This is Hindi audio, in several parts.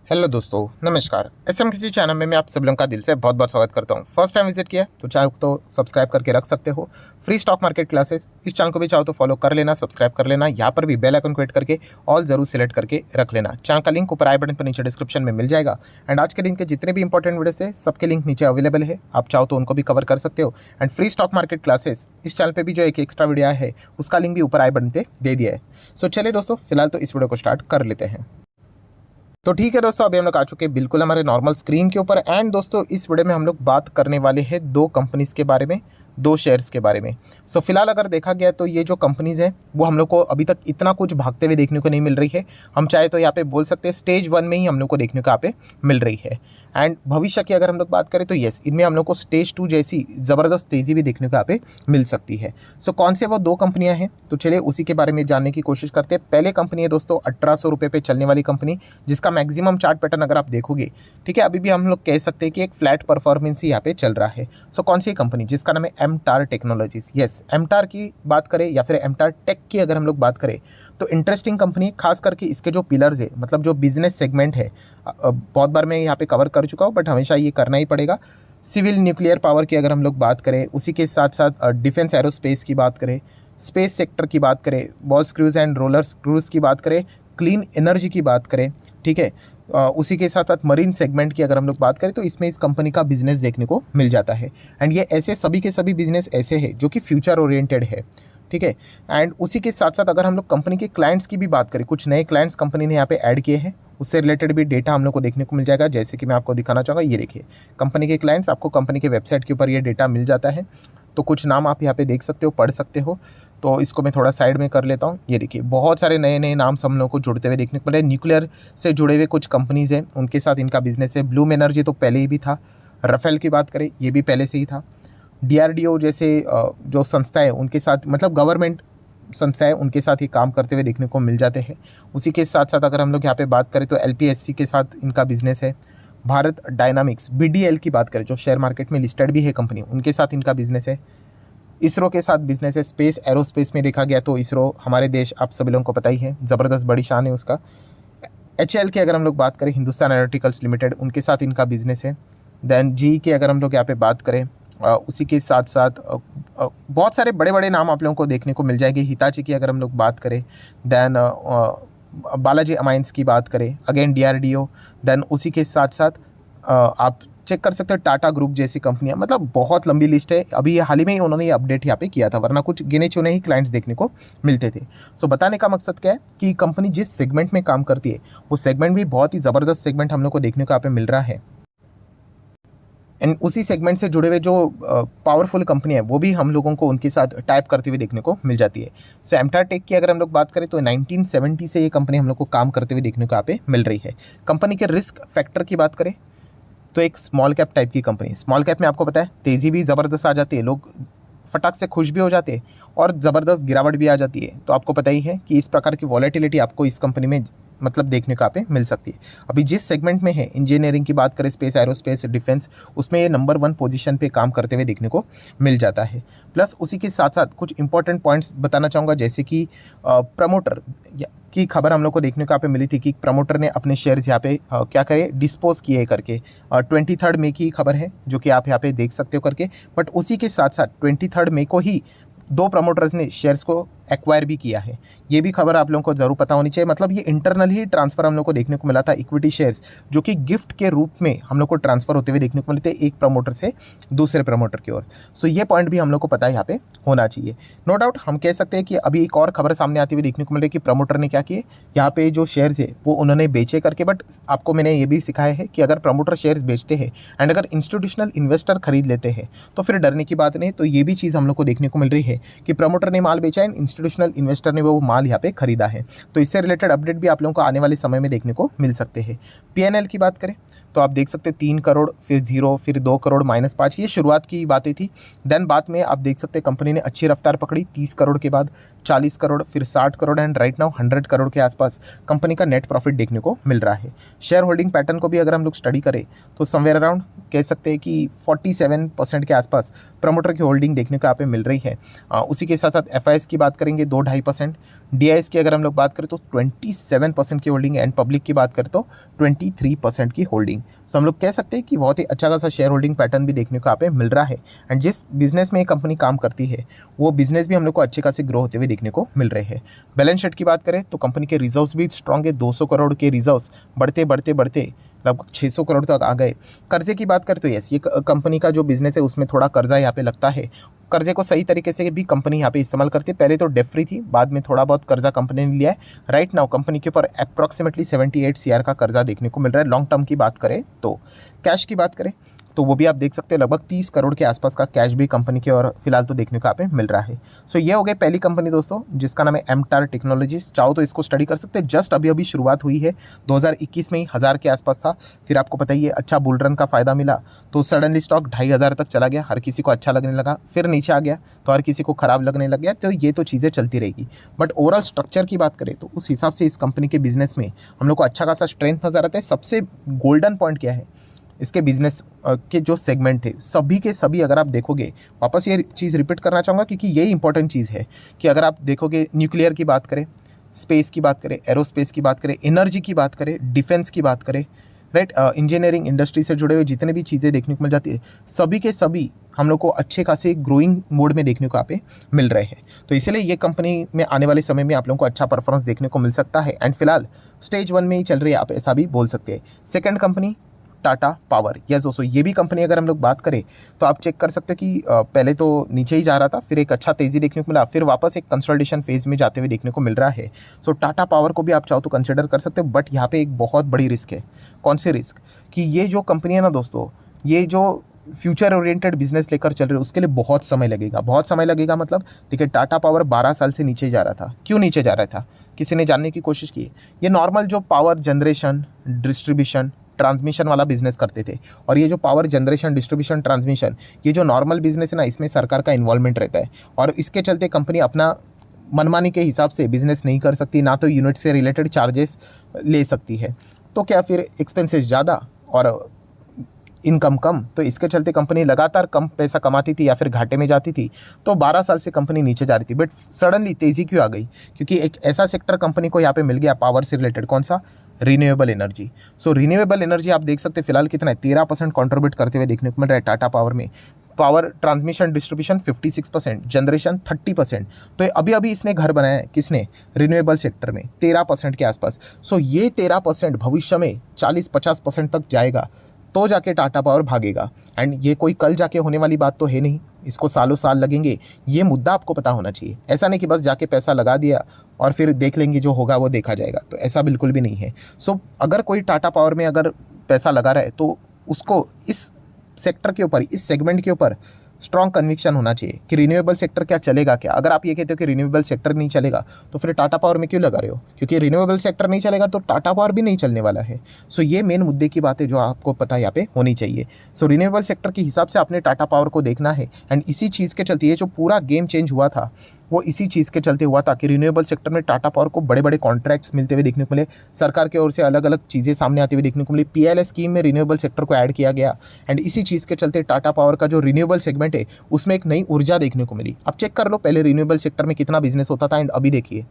हेलो दोस्तों, नमस्कार। किसी चैनल में मैं आप सब लोगों का दिल से बहुत बहुत स्वागत करता हूं। फर्स्ट टाइम विजिट किया तो चैनल को तो सब्सक्राइब करके रख सकते हो। फ्री स्टॉक मार्केट क्लासेस इस चैनल को भी चाहो तो फॉलो कर लेना, सब्सक्राइब कर लेना। यहाँ पर भी बेल आइकन को हिट करके ऑल जरूर सिलेक्ट करके रख लेना। चैनल का लिंक ऊपर आई बटन पर नीचे डिस्क्रिप्शन में मिल जाएगा। एंड आज के दिन के जितने भी इंपॉर्टेंट वीडियोस थे सबके लिंक नीचे अवेलेबल है, आप चाहो तो उनको भी कवर कर सकते हो। And free stock market classes इस चैनल पर भी जो एक एक्स्ट्रा वीडियो है उसका लिंक भी ऊपर आई बटन पर दे दिया है। सो चलिए दोस्तों, फिलहाल तो इस वीडियो को स्टार्ट कर लेते हैं। तो ठीक है दोस्तों, अभी हम लोग आ चुके हैं बिल्कुल हमारे नॉर्मल स्क्रीन के ऊपर। एंड दोस्तों, इस वीडियो में हम लोग बात करने वाले हैं दो कंपनीज के बारे में, दो शेयर्स के बारे में। सो फिलहाल अगर देखा गया तो ये जो कंपनीज हैं वो हम लोग को अभी तक इतना कुछ भागते हुए देखने को नहीं मिल रही है। हम चाहे तो यहाँ पे बोल सकते हैं स्टेज 1 में ही हम लोग को देखने को यहाँ पे मिल रही है। एंड भविष्य की अगर हम लोग बात करें तो यस, इनमें हम लोग को स्टेज 2 जैसी ज़बरदस्त तेज़ी भी देखने को यहाँ पे मिल सकती है। सो कौन से वो दो कंपनियां हैं, तो चलिए उसी के बारे में जानने की कोशिश करते हैं। पहले कंपनी है दोस्तों 1800 रुपये पे चलने वाली कंपनी, जिसका मैक्सिमम चार्ट पैटर्न अगर आप देखोगे, ठीक है, अभी भी हम लोग कह सकते हैं कि एक फ्लैट परफॉर्मेंस ही यहाँ पे चल रहा है। सो कौन सी कंपनी, जिसका नाम है एमटार टेक्नोलॉजीज। यस, एमटार की बात करें या फिर एमटार टेक की अगर हम लोग बात करें तो इंटरेस्टिंग कंपनी, खास करके इसके जो पिलर्स है, मतलब जो बिजनेस सेगमेंट है, बहुत बार मैं यहाँ पे कवर कर चुका हूँ बट हमेशा ये करना ही पड़ेगा। सिविल न्यूक्लियर पावर की अगर हम लोग बात करें, उसी के साथ साथ डिफेंस एरोस्पेस की बात करें, स्पेस सेक्टर की बात करें, ball screws and roller screws की बात करें, क्लीन एनर्जी की बात करें, ठीक है, उसी के साथ साथ मरीन सेगमेंट की अगर हम लोग बात करें तो इसमें इस कंपनी का बिजनेस देखने को मिल जाता है। एंड ये ऐसे सभी के सभी बिजनेस ऐसे हैं जो कि फ्यूचर ओरिएंटेड है, ठीक है। एंड उसी के साथ साथ अगर हम लोग कंपनी के क्लाइंट्स की भी बात करें, कुछ नए क्लाइंट्स कंपनी ने यहाँ पे ऐड किए हैं, उससे रिलेटेड भी डेटा हम लोग को देखने को मिल जाएगा। जैसे कि मैं आपको दिखाना चाहूँगा, ये देखिए कंपनी के क्लाइंट्स, आपको कंपनी के वेबसाइट के ऊपर ये डेटा मिल जाता है। तो कुछ नाम आप यहाँ पे देख सकते हो, पढ़ सकते हो। तो इसको मैं थोड़ा साइड में कर लेता हूँ। ये देखिए बहुत सारे नए नए नाम हम लोग को जुड़ते हुए देखने को मिले। न्यूक्लियर से जुड़े हुए कुछ कंपनीज़ हैं, उनके साथ इनका बिजनेस है। ब्लूम एनर्जी तो पहले ही भी था। राफेल की बात करें, ये भी पहले से ही था। DRDO जैसे जो संस्था है उनके साथ, मतलब गवर्नमेंट संस्थाएं, उनके साथ ही काम करते हुए देखने को मिल जाते हैं। उसी के साथ साथ अगर हम लोग यहाँ पे बात करें तो LPSC के साथ इनका बिजनेस है। भारत डायनामिक्स BDL की बात करें, जो शेयर मार्केट में लिस्टेड भी है कंपनी, उनके साथ इनका बिजनेस है। इसरो के साथ बिजनेस है। स्पेस एरोस्पेस में देखा गया तो इसरो हमारे देश, आप सभी लोगों को पता ही है, ज़बरदस्त बड़ी शान है उसका। HAL की अगर हम लोग बात करें, हिंदुस्तान एरोनॉटिकल्स लिमिटेड, उनके साथ इनका बिजनेस है। देन GE की अगर हम लोग यहाँ पे बात करें, उसी के साथ साथ बहुत सारे बड़े बड़े नाम आप लोगों को देखने को मिल जाएंगे। हिताची की अगर हम लोग बात करें, देन बालाजी अमाइंस की बात करें, अगेन DRDO। देन उसी के साथ साथ आप चेक कर सकते हो टाटा ग्रुप जैसी कंपनियां, मतलब बहुत लंबी लिस्ट है। अभी ये हाल ही में ही उन्होंने ये अपडेट यहाँ पे किया था, वरना कुछ गिने चुने ही क्लाइंट्स देखने को मिलते थे। सो बताने का मकसद क्या है कि कंपनी जिस सेगमेंट में काम करती है वो सेगमेंट भी बहुत ही ज़बरदस्त सेगमेंट हम लोग को देखने को यहाँ पे मिल रहा है। एंड उसी सेगमेंट से जुड़े हुए जो पावरफुल कंपनी है वो भी हम लोगों को उनके साथ टाइप करते हुए देखने को मिल जाती है। सो एमटार टेक की अगर हम लोग बात करें तो 1970 से ये कंपनी हम लोग को काम करते हुए देखने को यहाँ पे मिल रही है। कंपनी के रिस्क फैक्टर की बात करें तो एक स्मॉल कैप टाइप की कंपनी। स्मॉल कैप में आपको पता है तेज़ी भी ज़बरदस्त आ जाती है, लोग फटाक से खुश भी हो जाते हैं और ज़बरदस्त गिरावट भी आ जाती है। तो आपको पता ही है कि इस प्रकार की वॉलेटिलिटी आपको इस कंपनी में मतलब देखने को यहाँ पे मिल सकती है। अभी जिस सेगमेंट में है, इंजीनियरिंग की बात करें, स्पेस एरोस्पेस डिफेंस, उसमें ये नंबर 1 पोजीशन पे काम करते हुए देखने को मिल जाता है। प्लस उसी के साथ साथ कुछ इंपॉर्टेंट पॉइंट्स बताना चाहूँगा, जैसे कि प्रमोटर की खबर हम लोग को देखने को यहाँ पे मिली थी कि प्रमोटर ने अपने शेयर्स यहाँ पे क्या करे, डिस्पोज किए करके। 23 मई की खबर है, जो कि आप यहाँ पे देख सकते हो करके। बट उसी के साथ साथ 23 मई को ही दो प्रमोटर्स ने शेयर्स को एक्वायर भी किया है। ये भी खबर आप लोगों को ज़रूर पता होनी चाहिए। मतलब ये इंटरनल ही ट्रांसफ़र हम लोग को देखने को मिला था, इक्विटी शेयर्स जो कि गिफ्ट के रूप में हम लोग को ट्रांसफ़र होते हुए देखने को मिलते हैं एक प्रमोटर से दूसरे प्रमोटर की ओर। सो ये पॉइंट भी हम लोग को पता है यहाँ पे होना चाहिए। नो डाउट हम कह सकते हैं कि अभी एक और खबर सामने आती हुई देखने को मिल रही है कि प्रमोटर ने क्या किए, यहाँ पे जो शेयर्स है वो उन्होंने बेचे करके। बट आपको मैंने ये भी सिखाया है कि अगर प्रमोटर शेयर्स बेचते हैं एंड अगर इंस्टीट्यूशनल इन्वेस्टर खरीद लेते हैं तो फिर डरने की बात नहीं। तो ये भी चीज़ हम लोग को देखने को मिल रही है कि प्रमोटर ने माल बेचा एंड इंस्टीट्यूशनल इन्वेस्टर ने वो माल यहाँ पे खरीदा है। तो इससे रिलेटेड अपडेट भी आप लोगों को आने वाले समय में देखने को मिल सकते हैं। PNL की बात करें तो आप देख सकते हैं 3 करोड़, फिर 0, फिर 2 करोड़, -5, ये शुरुआत की बातें थी। देन बाद में आप देख सकते हैं कंपनी ने अच्छी रफ्तार पकड़ी, 30 करोड़ के बाद 40 करोड़, फिर 60 crore and right now 100 crore के आसपास कंपनी का नेट प्रॉफिट देखने को मिल रहा है। शेयर होल्डिंग पैटर्न को भी अगर हम लोग स्टडी करें तो समवेयर अराउंड कह सकते हैं कि 47% के आसपास प्रमोटर की होल्डिंग देखने को यहाँ पे मिल रही है। उसी के साथ साथ FIS की बात करेंगे 2-2.5%, डीआईएस की अगर हम लोग बात करें तो 27% की होल्डिंग है एंड पब्लिक की बात करें तो 23% की होल्डिंग। सो हम लोग कह सकते हैं कि बहुत ही अच्छा खासा शेयर होल्डिंग पैटर्न भी देखने को यहाँ पे मिल रहा है एंड जिस बिजनेस में ये कंपनी काम करती है वो बिजनेस भी हम लोग को अच्छे खासे ग्रो होते हुए देखने को मिल रहे हैं। बैलेंस शीट की बात करें तो कंपनी के रिजर्व्स भी स्ट्रॉन्ग है, 200 करोड़ के रिजर्व्स बढ़ते बढ़ते बढ़ते लगभग 600 करोड़ तक आ गए। कर्जे की बात करें तो यस, ये कंपनी का जो बिजनेस है उसमें थोड़ा कर्जा यहाँ पे लगता है। कर्जे को सही तरीके से भी कंपनी यहाँ पे इस्तेमाल करती है। पहले तो डेट फ्री थी, बाद में थोड़ा बहुत कर्जा कंपनी ने लिया है। राइट नाउ कंपनी के ऊपर अप्रॉक्सीमेटली 78 CR का कर्जा देखने को मिल रहा है। लॉन्ग टर्म की बात करें तो कैश की बात करें तो वो भी आप देख सकते हैं, लगभग 30 करोड़ के आसपास का कैश भी कंपनी के और फिलहाल तो देखने को यहाँ पे मिल रहा है। सो ये हो गई पहली कंपनी दोस्तों जिसका नाम है एमटार टेक्नोलॉजीज। चाहो तो इसको स्टडी कर सकते हैं, जस्ट अभी अभी शुरुआत हुई है। 2021 में ही 1000 के आसपास था, फिर आपको पता ही है अच्छा बुल रन का फायदा मिला तो सडनली स्टॉक 2500 तक चला गया। हर किसी को अच्छा लगने लगा, फिर नीचे आ गया तो हर किसी को खराब लगने लग गया। तो ये तो चीज़ें चलती रहेगी, बट ओवरऑल स्ट्रक्चर की बात करें तो उस हिसाब से इस कंपनी के बिजनेस में हम लोग को अच्छा खासा स्ट्रेंथ नजर आता है। सबसे गोल्डन पॉइंट क्या है, इसके बिजनेस के जो सेगमेंट थे सभी के सभी अगर आप देखोगे, वापस ये चीज़ रिपीट करना चाहूँगा क्योंकि यही इंपॉर्टेंट चीज़ है कि अगर आप देखोगे न्यूक्लियर की बात करें, स्पेस की बात करें, एरोस्पेस की बात करें, एनर्जी की बात करें, डिफेंस की बात करें, राइट, इंजीनियरिंग इंडस्ट्री से जुड़े हुए जितने भी चीज़ें देखने को मिल जाती है सभी के सभी हम लोग को अच्छे खासे ग्रोइंग मोड में देखने को यहाँ पे मिल रहे हैं। तो इसीलिए ये कंपनी में आने वाले समय में आप लोगों को अच्छा परफॉर्मेंस देखने को मिल सकता है एंड फिलहाल स्टेज 1 में ही चल रही है, आप ऐसा भी बोल सकते हैं। Second company Tata power. Yes दोस्तों, ये भी कंपनी अगर हम लोग बात करें तो आप चेक कर सकते हो कि पहले तो नीचे ही जा रहा था, फिर एक अच्छा तेज़ी देखने को मिला, फिर वापस एक कंसोलिडेशन फेज में जाते हुए देखने को मिल रहा है। सो टाटा पावर को भी आप चाहो तो कंसिडर कर सकते हो, बट यहाँ पे एक बहुत बड़ी रिस्क है। कौन सी रिस्क? कि ये जो कंपनी है ना दोस्तों, ये जो फ्यूचर ओरिएंटेड बिजनेस लेकर चल रहे हो उसके लिए बहुत समय लगेगा। बहुत समय लगेगा मतलब देखिए, टाटा पावर 12 साल से नीचे जा रहा था। क्यों नीचे जा रहा था? किसी ने जानने की कोशिश की? ये नॉर्मल जो पावर जनरेशन, डिस्ट्रीब्यूशन, ट्रांसमिशन वाला बिजनेस करते थे, और ये जो पावर जनरेशन, डिस्ट्रीब्यूशन, ट्रांसमिशन, ये जो नॉर्मल बिजनेस है ना, इसमें सरकार का इन्वॉल्वमेंट रहता है और इसके चलते कंपनी अपना मनमानी के हिसाब से बिजनेस नहीं कर सकती, ना तो यूनिट से रिलेटेड चार्जेस ले सकती है। तो क्या फिर एक्सपेंसेस ज़्यादा और इनकम कम, तो इसके चलते कंपनी लगातार कम पैसा कमाती थी या फिर घाटे में जाती थी। तो 12 साल से कंपनी नीचे जा रही थी, बट सडनली तेज़ी क्यों आ गई? क्योंकि एक ऐसा सेक्टर कंपनी को यहाँ पे मिल गया पावर से रिलेटेड। कौन सा? Renewable energy. So renewable energy आप देख सकते हैं फिलहाल कितना है, 13% कॉन्ट्रीब्यूट करते हुए देखने को मिल रहा है टाटा पावर में। Power transmission distribution 56%, generation 30%। तो अभी अभी इसने घर बनाया है, किसने? रिन्यूएबल सेक्टर में 13% के आसपास। सो ये 13% भविष्य में 40-50% तक जाएगा तो जाके टाटा पावर भागेगा। एंड ये कोई कल जाके होने वाली बात तो है नहीं, इसको सालों साल लगेंगे। ये मुद्दा आपको पता होना चाहिए। ऐसा नहीं कि बस जाके पैसा लगा दिया और फिर देख लेंगे, जो होगा वो देखा जाएगा, तो ऐसा बिल्कुल भी नहीं है। सो अगर कोई टाटा पावर में अगर पैसा लगा रहा है तो उसको इस सेक्टर के ऊपर, इस सेगमेंट के ऊपर स्ट्रॉन्ग कन्विक्शन होना चाहिए कि रिन्यूएबल सेक्टर क्या चलेगा क्या। अगर आप ये कहते हो कि रिन्यूएबल सेक्टर नहीं चलेगा तो फिर टाटा पावर में क्यों लगा रहे हो? क्योंकि रिन्यूएबल सेक्टर नहीं चलेगा तो टाटा पावर भी नहीं चलने वाला है। सो ये मेन मुद्दे की बात है जो आपको पता यहाँ पे होनी चाहिए। सो रिन्यूएबल सेक्टर के हिसाब से आपने टाटा पावर को देखना है एंड इसी चीज़ के चलते ये जो पूरा गेम चेंज हुआ था वो इसी चीज़ के चलते हुआ था कि रिन्यूएबल सेक्टर में टाटा पावर को बड़े बड़े कॉन्ट्रैक्ट्स मिलते हुए देखने को मिले, सरकार की ओर से अलग अलग चीज़ें सामने आती हुई देखने को मिली। पीएलआई स्कीम में रिन्यूएबल सेक्टर को ऐड किया गया एंड इसी चीज़ के चलते टाटा पावर का जो रिन्यूएबल सेगमेंट है उसमें एक नई ऊर्जा देखने को मिली। अब चेक कर लो पहले रिन्यूएबल सेक्टर में कितना बिजनेस होता था एंड अभी देखिए।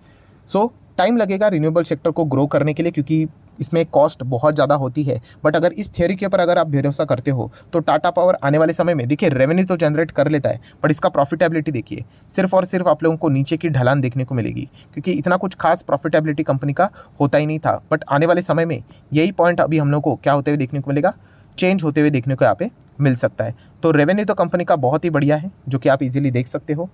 सो टाइम लगेगा रिन्यूएबल सेक्टर को ग्रो करने के लिए क्योंकि इसमें कॉस्ट बहुत ज़्यादा होती है, बट अगर इस थ्योरी के ऊपर अगर आप भरोसा करते हो तो टाटा पावर आने वाले समय में देखिए रेवेन्यू तो जनरेट कर लेता है, बट इसका प्रॉफिटेबिलिटी देखिए सिर्फ और सिर्फ आप लोगों को नीचे की ढलान देखने को मिलेगी क्योंकि इतना कुछ खास प्रॉफिटेबिलिटी कंपनी का होता ही नहीं था। बट आने वाले समय में यही पॉइंट अभी हम लोग को क्या होते हुए देखने को मिलेगा, चेंज होते हुए देखने को यहाँ पे मिल सकता है। तो रेवेन्यू तो कंपनी का बहुत ही बढ़िया है जो कि आप इजीली देख सकते हो।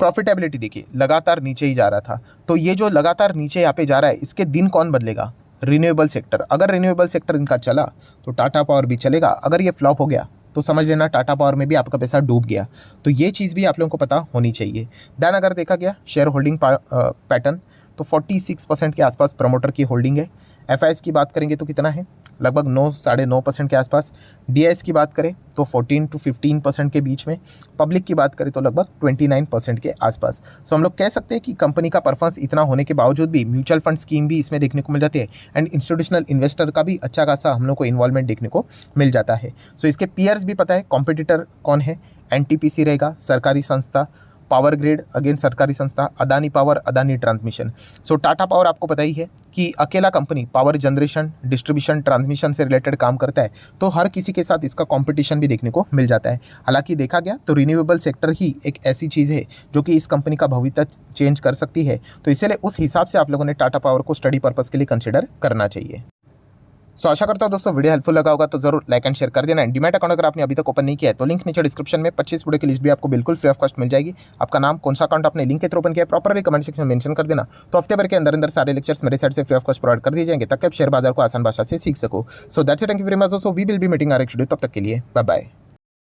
प्रॉफिटेबिलिटी देखिए लगातार नीचे ही जा रहा था, तो ये जो लगातार नीचे यहाँ पे जा रहा है इसके दिन कौन बदलेगा? Renewable sector. अगर रिन्यूएबल सेक्टर इनका चला तो टाटा पावर भी चलेगा, अगर ये फ्लॉप हो गया तो समझ लेना टाटा पावर में भी आपका पैसा डूब गया। तो ये चीज़ भी आप लोगों को पता होनी चाहिए। देन अगर देखा गया शेयर होल्डिंग पैटर्न तो 46% के आसपास प्रमोटर की होल्डिंग है। एफआईएस की बात करेंगे तो कितना है, लगभग 9-9.5% के आसपास। डीआईएस की बात करें तो 14-15% के बीच में। पब्लिक की बात करें तो लगभग 29% के आसपास। सो हम लोग कह सकते हैं कि कंपनी का परफॉर्मेंस इतना होने के बावजूद भी म्यूचुअल फंड स्कीम भी इसमें देखने को मिल जाती है एंड इंस्टीट्यूशनल इन्वेस्टर का भी अच्छा खासा हम लोग को इन्वॉल्वमेंट देखने को मिल जाता है। सो इसके पीयर्स भी पता है, कॉम्पिटिटर कौन है? एनटीपीसी रहेगा, सरकारी संस्था, पावर ग्रिड अगेन सरकारी संस्था, अदानी पावर, अदानी ट्रांसमिशन। सो टाटा पावर आपको पता ही है कि अकेला company power generation, distribution, transmission से रिलेटेड काम करता है, तो हर किसी के साथ इसका कंपटीशन भी देखने को मिल जाता है। हालांकि देखा गया तो रिन्यूएबल सेक्टर ही एक ऐसी चीज़ है जो कि इस कंपनी का भविष्य चेंज कर सकती है, तो इसीलिए उस हिसाब से आप लोगों ने टाटा पावर को स्टडी पर्पस के लिए कंसिडर करना चाहिए। सो आशा करता हूं दोस्तों वीडियो हेल्पफुल लगा होगा, तो जरूर लाइक एंड शेयर कर देना। डीमैट अकाउंट अगर आपने अभी तक ओपन नहीं किया है तो लिंक नीचे डिस्क्रिप्शन में 25 वीडियो की लिस्ट भी आपको बिल्कुल फ्री ऑफ कॉस्ट मिल जाएगी। आपका नाम, कौन सा अकाउंट आपने लिंक के थ्रू ओपन किया है, प्रॉपरली कमेंट सेक्शन में मेंशन कर देना, तो हफ्ते भर के अंदर अंदर सारे लेक्चर्स मेरे साइड से फ्री ऑफ कॉस्ट प्रोवाइड कर दिए जाएंगे, ताकि आप शेयर बाजार को आसान भाषा से सीख सको। So that's it, thank you very much. So we will be meeting our next video, तब तक के लिए बाय बाय।